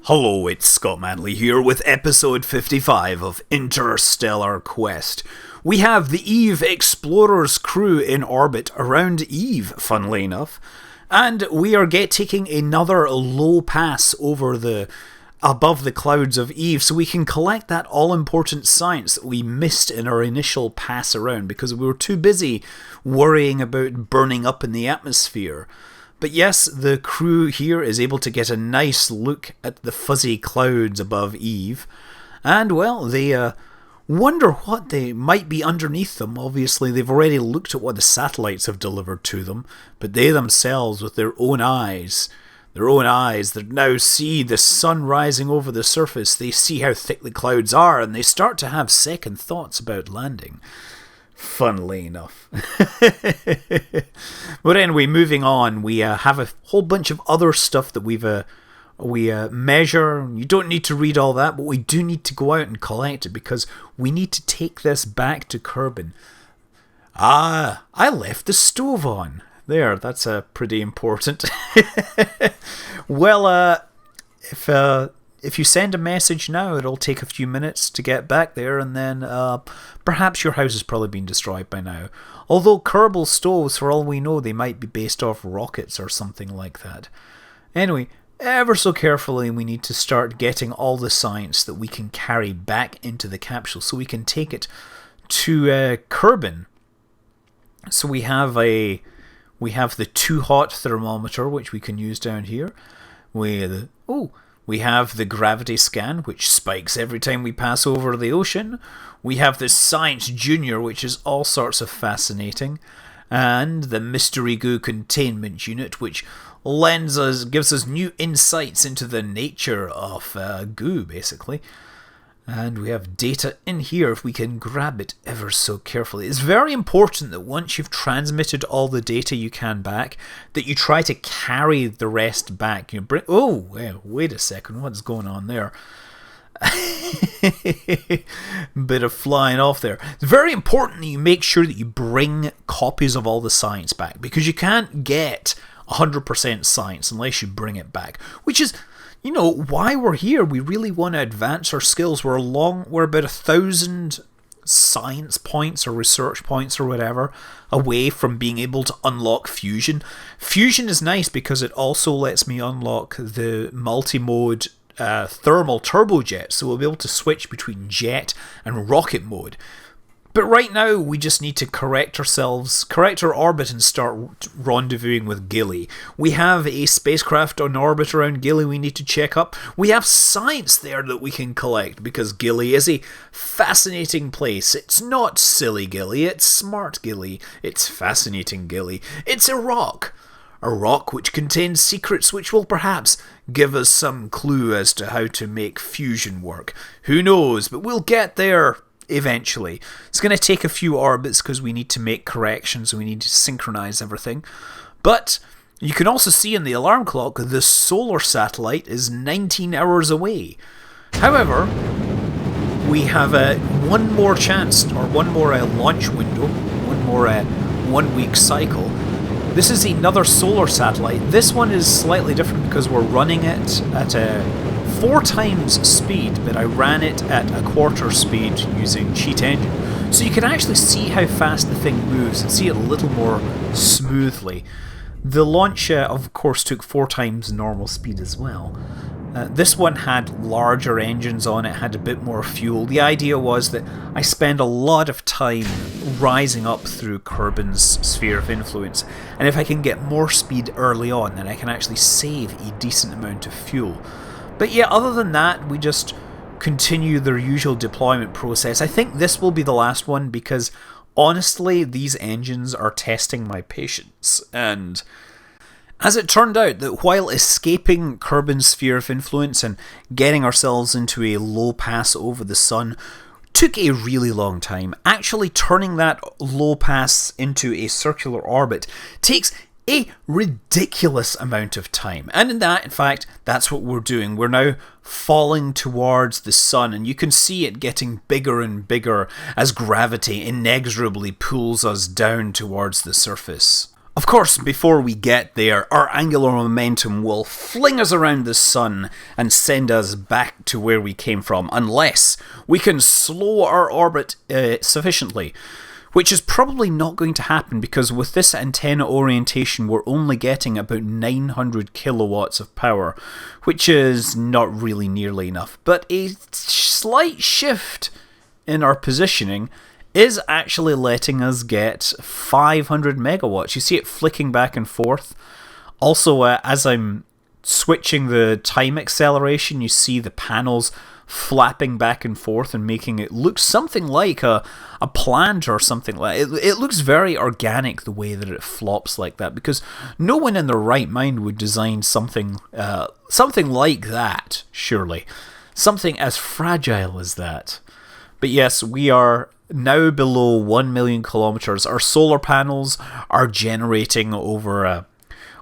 Hello, it's Scott Manley here with episode 55 of Interstellar Quest. We have the Eve Explorer's crew in orbit around Eve, funnily enough, and we are taking another low pass above the clouds of Eve, so we can collect that all-important science that we missed in our initial pass around because we were too busy worrying about burning up in the atmosphere. But yes, the crew here is able to get a nice look at the fuzzy clouds above Eve, and well, they wonder what they might be underneath them. Obviously, they've already looked at what the satellites have delivered to them, but they themselves, with their own eyes that now see the sun rising over the surface, they see how thick the clouds are, and they start to have second thoughts about landing. Funnily enough. But anyway, moving on, we have a whole bunch of other stuff that we measure. You don't need to read all that, but we do need to go out and collect it because we need to take this back to Kerbal. I left the stove on. There, that's pretty important. Well, if you send a message now, it'll take a few minutes to get back there, and then perhaps your house has probably been destroyed by now. Although Kerbal stoves, for all we know, they might be based off rockets or something like that. Anyway, ever so carefully, we need to start getting all the science that we can carry back into the capsule so we can take it to Kerbal. So we have the too hot thermometer, which we can use down here. We have the gravity scan, which spikes every time we pass over the ocean. We have the Science Junior, which is all sorts of fascinating. And the Mystery Goo Containment Unit, which gives us new insights into the nature of goo, basically. And we have data in here if we can grab it ever so carefully. It's very important that once you've transmitted all the data you can back, that you try to carry the rest back. Wait a second, what's going on there? Bit of flying off there. It's very important that you make sure that you bring copies of all the science back, because you can't get 100% science unless you bring it back, which is why we're here. We really want to advance our skills. We're about 1,000 science points or research points or whatever away from being able to unlock fusion. Fusion is nice because it also lets me unlock the multi-mode thermal turbojet, so we'll be able to switch between jet and rocket mode. But right now, we just need to correct our orbit and start rendezvousing with Gilly. We have a spacecraft on orbit around Gilly we need to check up. We have science there that we can collect, because Gilly is a fascinating place. It's not silly Gilly, it's smart Gilly. It's fascinating Gilly. It's a rock which contains secrets which will perhaps give us some clue as to how to make fusion work. Who knows, but we'll get there eventually. It's going to take a few orbits because we need to make corrections, we need to synchronize everything. But you can also see in the alarm clock the solar satellite is 19 hours away. However, we have one more chance, or one more launch window, one more 1 week cycle. This is another solar satellite. This one is slightly different because we're running it at 4 times speed, but I ran it at a quarter speed using Cheat Engine. So you can actually see how fast the thing moves and see it a little more smoothly. The launch, of course, took 4 times normal speed as well. This one had larger engines on it, had a bit more fuel. The idea was that I spend a lot of time rising up through Kerbal's sphere of influence, and if I can get more speed early on, then I can actually save a decent amount of fuel. But yeah, other than that, we just continue their usual deployment process. I think this will be the last one because, honestly, these engines are testing my patience. And as it turned out, that while escaping Kerbal's sphere of influence and getting ourselves into a low pass over the sun took a really long time, actually turning that low pass into a circular orbit takes a ridiculous amount of time. And in fact, that's what we're doing. We're now falling towards the sun, and you can see it getting bigger and bigger as gravity inexorably pulls us down towards the surface. Of course, before we get there, our angular momentum will fling us around the sun and send us back to where we came from, unless we can slow our orbit sufficiently. Which is probably not going to happen, because with this antenna orientation we're only getting about 900 kilowatts of power, which is not really nearly enough. But a slight shift in our positioning is actually letting us get 500 megawatts. You see it flicking back and forth. Also, as I'm switching the time acceleration, you see the panels flapping back and forth and making it look something like a plant or something like it. It looks very organic the way that it flops like that, because no one in their right mind would design something like that, surely. Something as fragile as that. But yes, we are now below 1 million kilometers. Our solar panels are generating over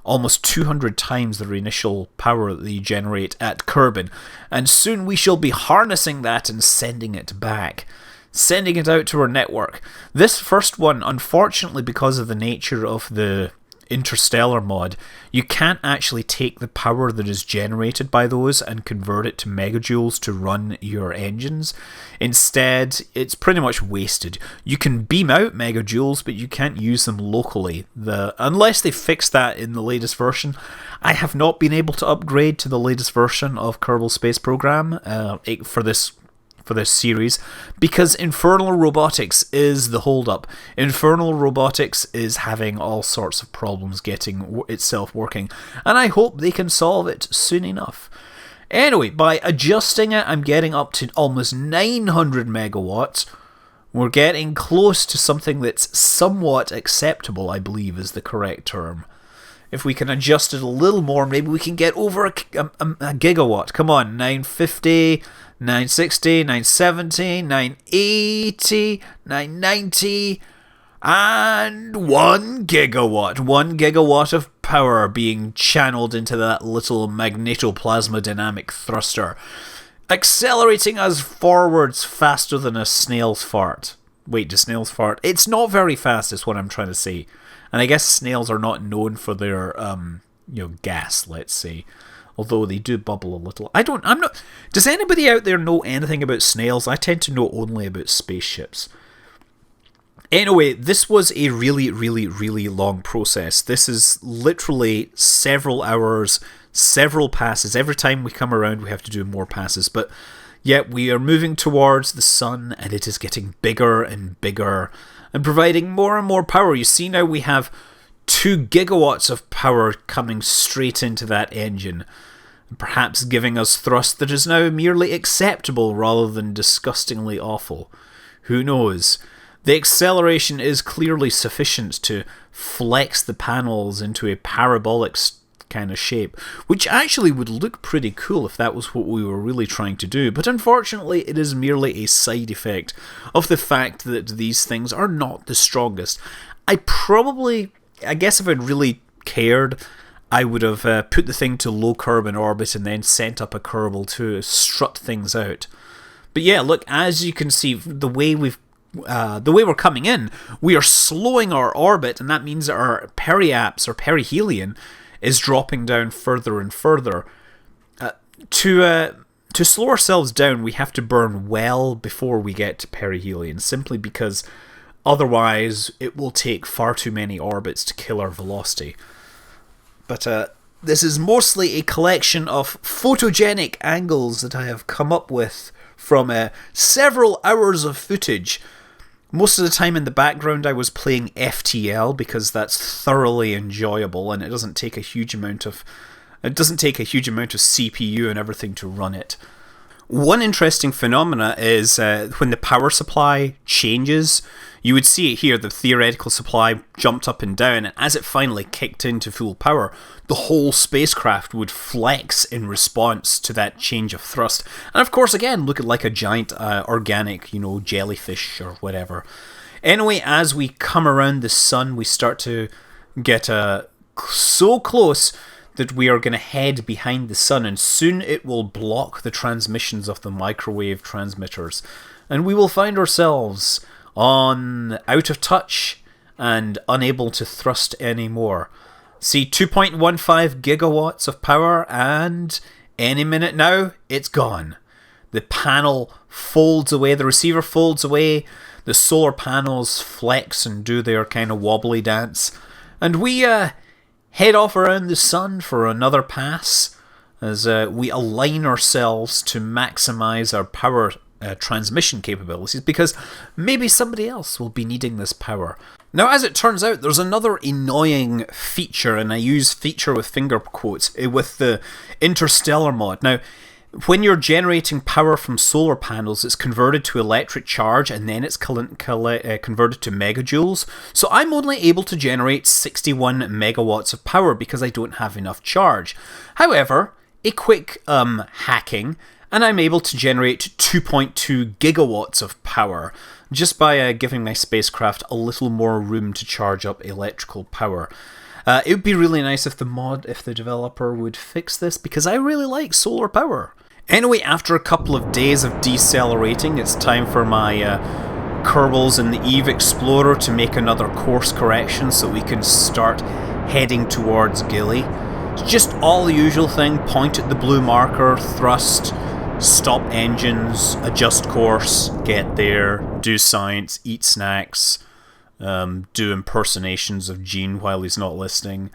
almost 200 times the initial power that they generate at Kerbal, and soon we shall be harnessing that and sending it back, sending it out to our network. This first one, unfortunately, because of the nature of the Interstellar mod, you can't actually take the power that is generated by those and convert it to megajoules to run your engines. Instead, it's pretty much wasted. You can beam out megajoules, but you can't use them locally. Unless they fix that in the latest version. I have not been able to upgrade to the latest version of Kerbal Space Program for this series, because Infernal Robotics is the holdup. Infernal Robotics is having all sorts of problems getting itself working, and I hope they can solve it soon enough. Anyway, by adjusting it, I'm getting up to almost 900 megawatts. We're getting close to something that's somewhat acceptable, I believe is the correct term. If we can adjust it a little more, maybe we can get over a gigawatt. Come on, 950, 960, 970, 980, 990, and 1 gigawatt. 1 gigawatt of power being channeled into that little magnetoplasma dynamic thruster, accelerating us forwards faster than a snail's fart. Wait, do snails fart? It's not very fast, is what I'm trying to say. And I guess snails are not known for their, gas, let's say. Although they do bubble a little. Does anybody out there know anything about snails? I tend to know only about spaceships. Anyway, this was a really, really, really long process. This is literally several hours, several passes. Every time we come around, we have to do more passes. But yet we are moving towards the sun, and it is getting bigger and bigger, and providing more and more power. You see now we have 2 gigawatts of power coming straight into that engine, perhaps giving us thrust that is now merely acceptable rather than disgustingly awful. Who knows? The acceleration is clearly sufficient to flex the panels into a parabolic kind of shape, which actually would look pretty cool if that was what we were really trying to do, but unfortunately it is merely a side effect of the fact that these things are not the strongest. I guess if I'd really cared, I would have put the thing to low Kerbal orbit and then sent up a Kerbal to strut things out. But yeah, look, as you can see, the way we're coming in, we are slowing our orbit, and that means that our periaps or perihelion is dropping down further and further. To slow ourselves down, we have to burn well before we get to perihelion, simply because otherwise it will take far too many orbits to kill our velocity. But this is mostly a collection of photogenic angles that I have come up with from several hours of footage. Most of the time in the background I was playing FTL, because that's thoroughly enjoyable and it doesn't take a huge amount of CPU and everything to run it. One interesting phenomena is when the power supply changes. You would see it here, the theoretical supply jumped up and down, and as it finally kicked into full power, the whole spacecraft would flex in response to that change of thrust. And of course, again, looking like a giant organic, jellyfish or whatever. Anyway, as we come around the sun, we start to get so close that we are going to head behind the sun, and soon it will block the transmissions of the microwave transmitters. And we will find ourselves out of touch and unable to thrust anymore. See, 2.15 gigawatts of power, and any minute now, it's gone. The panel folds away, the receiver folds away, the solar panels flex and do their kind of wobbly dance, and we head off around the sun for another pass as we align ourselves to maximize our power transmission capabilities, because maybe somebody else will be needing this power. Now, as it turns out, there's another annoying feature, and I use feature with finger quotes, with the Interstellar mod. Now, when you're generating power from solar panels, it's converted to electric charge, and then it's converted to megajoules. So I'm only able to generate 61 megawatts of power because I don't have enough charge. However, a quick hacking, and I'm able to generate 2.2 gigawatts of power just by giving my spacecraft a little more room to charge up electrical power. It would be really nice if the developer would fix this, because I really like solar power. Anyway, after a couple of days of decelerating, it's time for my Kerbals and the Eve Explorer to make another course correction so we can start heading towards Gilly. It's just all the usual thing: point at the blue marker, thrust, stop engines, adjust course, get there, do science, eat snacks, do impersonations of Gene while he's not listening,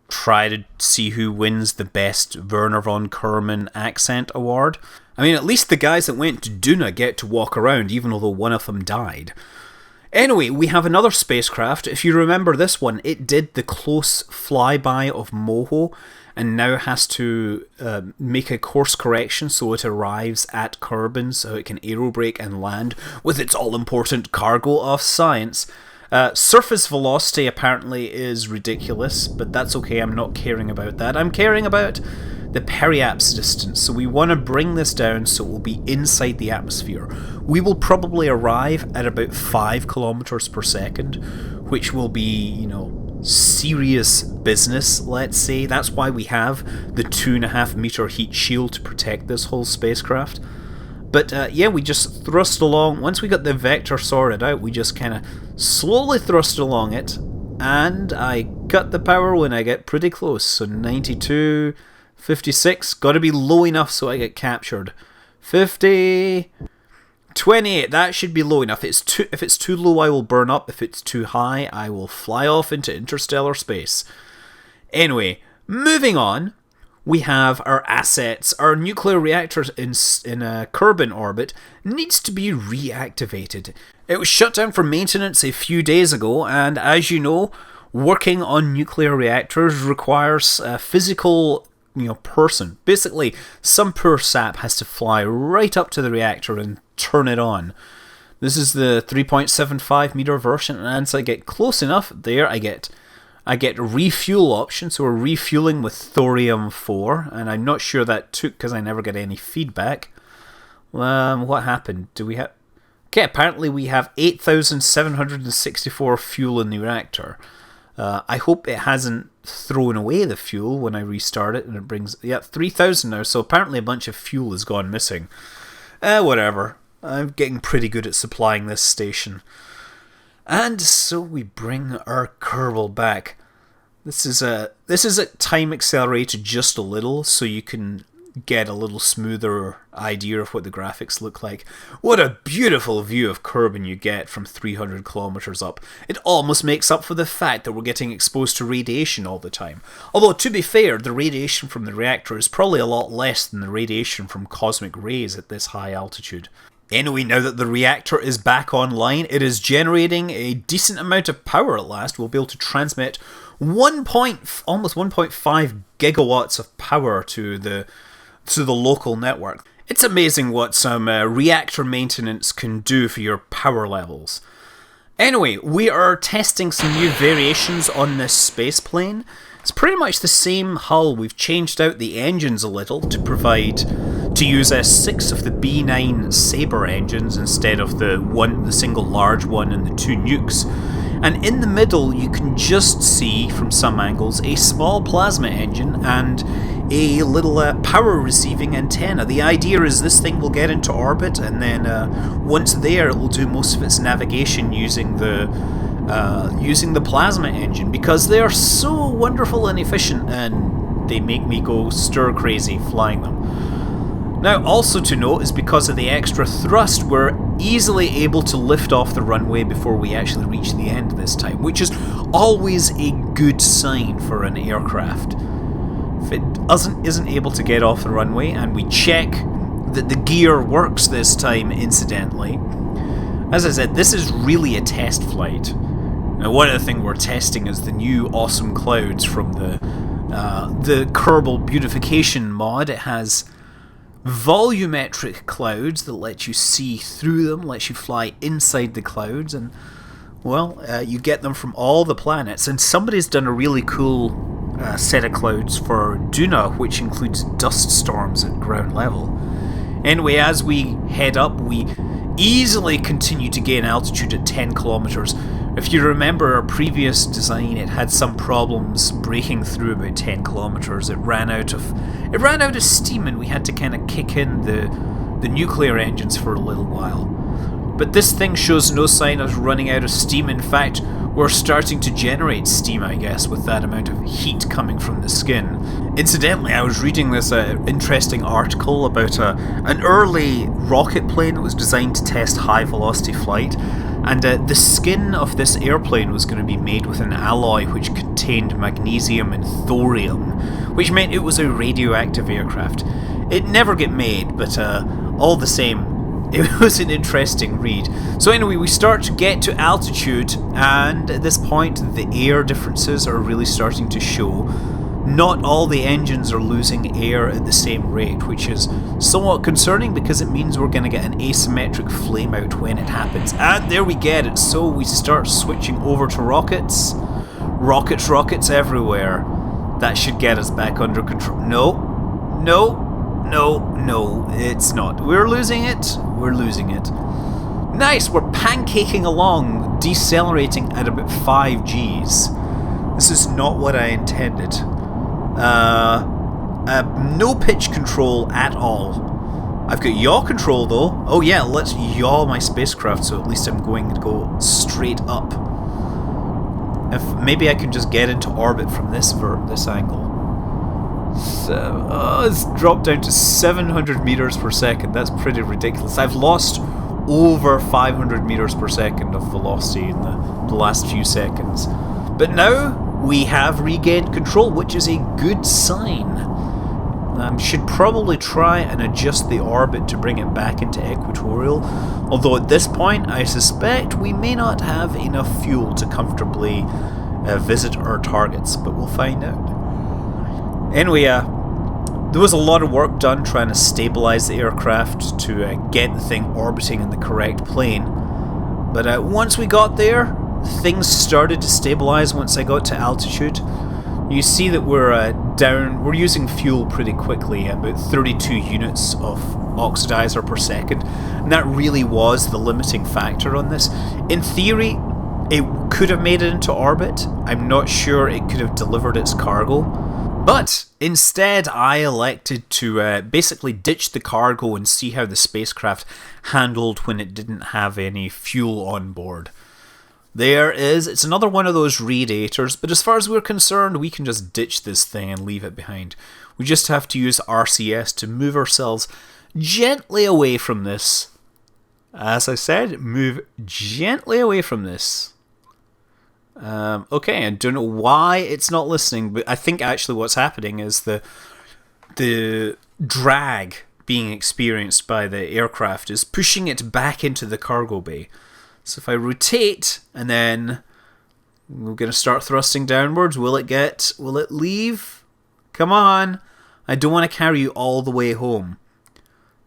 try to see who wins the best Werner von Kerman accent award. I mean, at least the guys that went to Duna get to walk around, even though one of them died. Anyway, we have another spacecraft. If you remember this one, it did the close flyby of Moho, and now has to make a course correction so it arrives at Kerbin so it can aerobrake and land with its all-important cargo of science. Surface velocity apparently is ridiculous, but that's okay, I'm not caring about that. I'm caring about the periapse distance, so we want to bring this down so it will be inside the atmosphere. We will probably arrive at about 5 kilometers per second, which will be, serious business, let's say. That's why we have the 2.5 meter heat shield to protect this whole spacecraft. But we just thrust along. Once we got the vector sorted out, we just kind of slowly thrust along it, and I cut the power when I get pretty close. So 92, 56, got to be low enough so I get captured. 50, 28, that should be low enough. If it's too low, I will burn up. If it's too high, I will fly off into interstellar space. Anyway, moving on. We have our assets. Our nuclear reactor in Kerbin orbit needs to be reactivated. It was shut down for maintenance a few days ago, and as you know, working on nuclear reactors requires a physical person. Basically, some poor sap has to fly right up to the reactor and turn it on. This is the 3.75 meter version, and as I get close enough, there I get refuel option, so we're refueling with thorium-4, and I'm not sure that took because I never get any feedback. What happened? Do we have... Okay, apparently we have 8,764 fuel in the reactor. I hope it hasn't thrown away the fuel when I restart it, and it brings... 3,000 now, so apparently a bunch of fuel has gone missing. Whatever. I'm getting pretty good at supplying this station. And so we bring our Kerbal back. This is a time accelerated just a little, so you can get a little smoother idea of what the graphics look like. What a beautiful view of Kerbin you get from 300 kilometers up. It almost makes up for the fact that we're getting exposed to radiation all the time. Although, to be fair, the radiation from the reactor is probably a lot less than the radiation from cosmic rays at this high altitude. Anyway, now that the reactor is back online, it is generating a decent amount of power at last. We'll be able to transmit almost 1.5 gigawatts of power to the local network. It's amazing what some reactor maintenance can do for your power levels. Anyway, we are testing some new variations on this space plane. It's pretty much the same hull. We've changed out the engines a little to use 6 of the B9 Sabre engines instead of the single large one and the 2 nukes. And in the middle, you can just see from some angles a small plasma engine and a little power receiving antenna. The idea is this thing will get into orbit, and then once there, it will do most of its navigation using the using the plasma engine because they are so wonderful and efficient, and they make me go stir crazy flying them. Now, also to note is because of the extra thrust, we're easily able to lift off the runway before we actually reach the end this time, which is always a good sign for an aircraft. If it isn't able to get off the runway, and we check that the gear works this time incidentally. As I said, this is really a test flight. Now, one of the things we're testing is the new awesome clouds from the Kerbal beautification mod. It has volumetric clouds that let you see through them, let you fly inside the clouds, and well, you get them from all the planets. And somebody's done a really cool set of clouds for Duna, which includes dust storms at ground level. Anyway, as we head up, we easily continue to gain altitude at 10 kilometers. If you remember our previous design, it had some problems breaking through about 10 kilometers. It ran out of steam, and we had to kind of kick in the nuclear engines for a little while. But this thing shows no sign of running out of steam. In fact, we're starting to generate steam, I guess, with that amount of heat coming from the skin. Incidentally, I was reading this interesting article about an early rocket plane that was designed to test high-velocity flight, and the skin of this airplane was going to be made with an alloy which contained magnesium and thorium, which meant it was a radioactive aircraft. It never got made, but all the same, it was an interesting read. So anyway, we start to get to altitude, and at this point the air differences are really starting to show. Not all the engines are losing air at the same rate, which is somewhat concerning because it means we're going to get an asymmetric flame out when it happens. And there we get it. So we start switching over to rockets. Rockets everywhere. That should get us back under control. No, it's not. We're losing it. Nice, we're pancaking along, decelerating at about 5 Gs. This is not what I intended. No pitch control at all. I've got yaw control though. Oh yeah, let's yaw my spacecraft so at least I'm going to go straight up. If maybe I can just get into orbit from this angle. So, it's dropped down to 700 meters per second. That's pretty ridiculous. I've lost over 500 meters per second of velocity in the last few seconds. But now we have regained control, which is a good sign. Should probably try and adjust the orbit to bring it back into equatorial, although at this point I suspect we may not have enough fuel to comfortably visit our targets, but we'll find out. Anyway, there was a lot of work done trying to stabilize the aircraft to get the thing orbiting in the correct plane, but once we got there, things started to stabilize once I got to altitude. You see that we're using fuel pretty quickly, about 32 units of oxidizer per second, and that really was the limiting factor on this. In theory, it could have made it into orbit. I'm not sure it could have delivered its cargo, but instead I elected to basically ditch the cargo and see how the spacecraft handled when it didn't have any fuel on board. It's another one of those radiators, but as far as we're concerned, we can just ditch this thing and leave it behind. We just have to use RCS to move ourselves gently away from this. As I said, move gently away from this. Okay, I don't know why it's not listening, but I think actually what's happening is the drag being experienced by the aircraft is pushing it back into the cargo bay. So if I rotate, and then we're going to start thrusting downwards, will it leave? Come on. I don't want to carry you all the way home.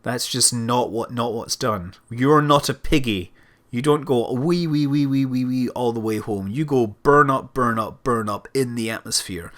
That's just not what's done. You're not a piggy. You don't go wee all the way home. You go burn up in the atmosphere.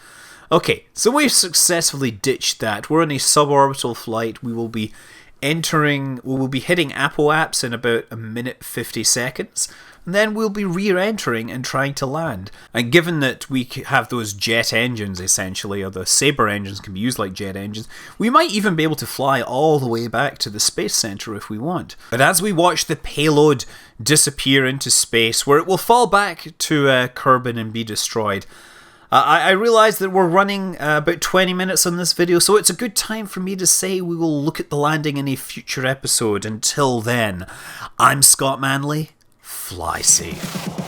Okay, so we've successfully ditched that. We're on a suborbital flight. We will be hitting apoaps in about 1 minute 50 seconds. and then we'll be re-entering and trying to land. And given that we have those jet engines, essentially, or the Sabre engines can be used like jet engines, we might even be able to fly all the way back to the space center if we want. But as we watch the payload disappear into space, where it will fall back to Kerbal and be destroyed, I realise that we're running about 20 minutes on this video, so it's a good time for me to say we will look at the landing in a future episode. Until then, I'm Scott Manley. Fly safe.